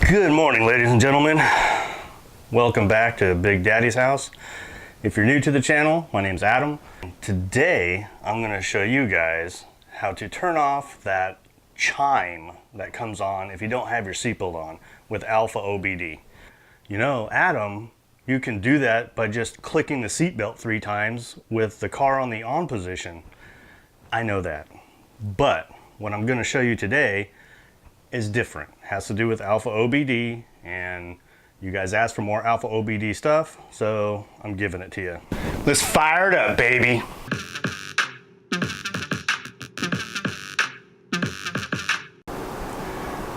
Good morning, ladies and gentlemen. Welcome back to Big Daddy's house. If you're new to the channel, my name's Adam. Today, I'm going to show you guys how to turn off that chime that comes on if you don't have your seatbelt on with AlfaOBD. You know, Adam, you can do that by just clicking the seatbelt 3 times with the car on the on position. I know that. But what I'm going to show you today is different. It has to do with AlfaOBD, and you guys asked for more AlfaOBD stuff, so I'm giving it to you. Let's fire it up, baby.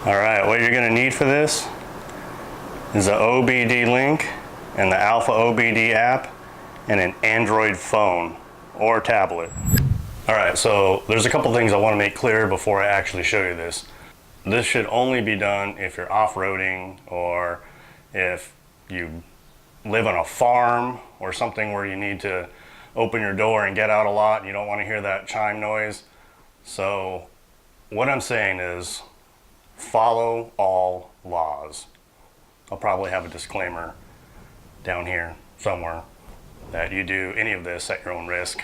Alright, what you're going to need for this is the OBD link and the AlfaOBD app and an Android phone or tablet. Alright, so there's a couple things I want to make clear before I actually show you this. This should only be done if you're off-roading or if you live on a farm or something where you need to open your door and get out a lot and you don't want to hear that chime noise. So what I'm saying is follow all laws. I'll probably have a disclaimer down here somewhere that you do any of this at your own risk.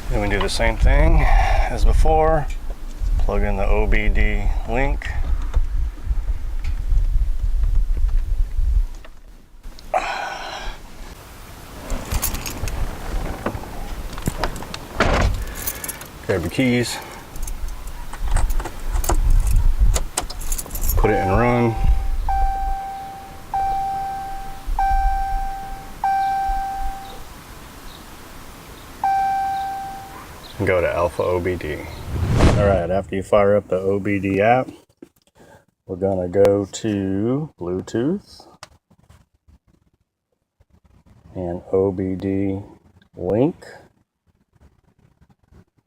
Then we do the same thing as before, plug in the OBD link. Grab your keys, put it in run. And go to AlfaOBD. Alright, after you fire up the OBD app, we're gonna go to Bluetooth and OBD link.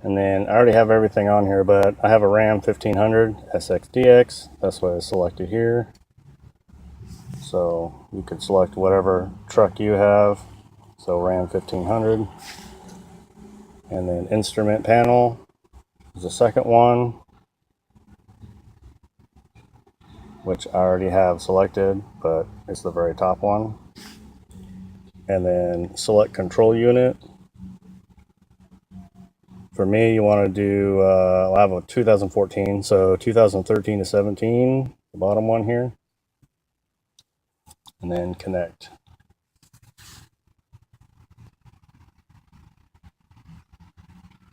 And then I already have everything on here, but I have a Ram 1500 SXDX. That's what I selected here. So you could select whatever truck you have. So Ram 1500. And then instrument panel is the second one, which I already have selected, but it's the very top one. And then select control unit. For me, you want to do, I have a 2014, so 2013 to 17, the bottom one here. And then connect.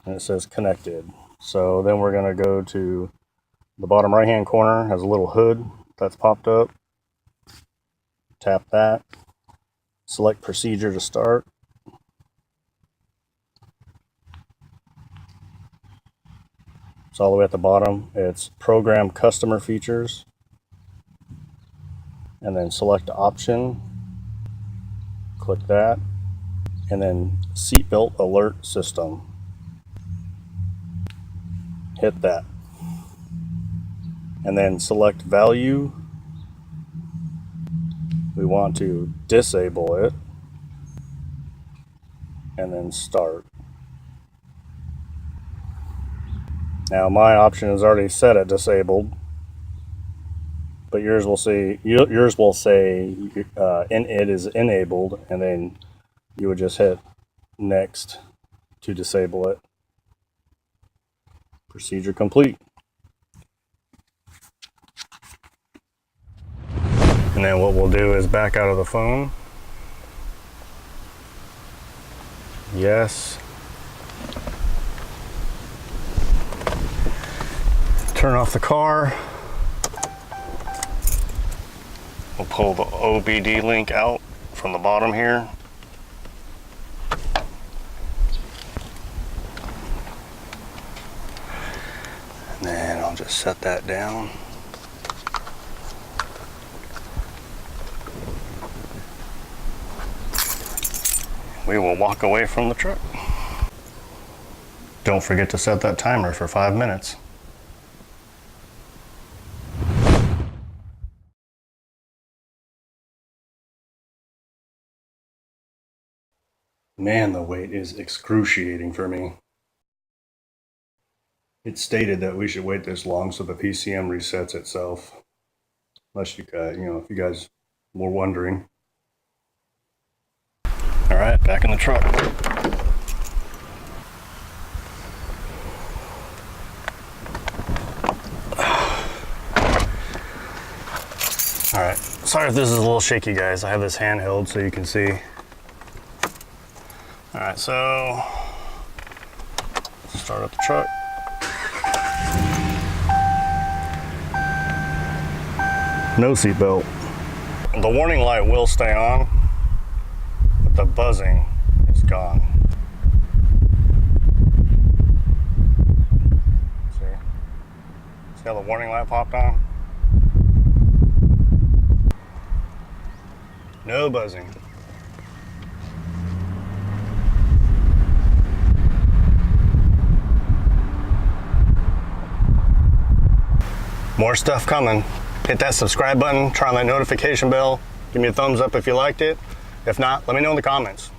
And it says connected. So then we're going to go to the bottom right hand corner, has a little hood that's popped up. Tap that. Select procedure to start. It's all the way at the bottom. It's program customer features. And then select option. Click that. And then seatbelt alert system. Hit that. And then select value. We want to disable it. And then start. Now my option is already set at disabled. But yours will say it is enabled, and then you would just hit next to disable it. Procedure complete. And then what we'll do is back out of the phone. Yes. Turn off the car. We'll pull the OBD link out from the bottom here. And I'll just set that down. We will walk away from the truck. Don't forget to set that timer for 5 minutes. Man, the wait is excruciating for me. It stated that we should wait this long so the PCM resets itself. Unless you guys, if you guys were wondering. All right, back in the truck. All right, sorry if this is a little shaky, guys. I have this handheld so you can see. All right, so start up the truck. No seatbelt. The warning light will stay on, but the buzzing is gone. See how the warning light popped on? No buzzing. More stuff coming. Hit that subscribe button, turn on that notification bell, give me a thumbs up if you liked it. If not, let me know in the comments.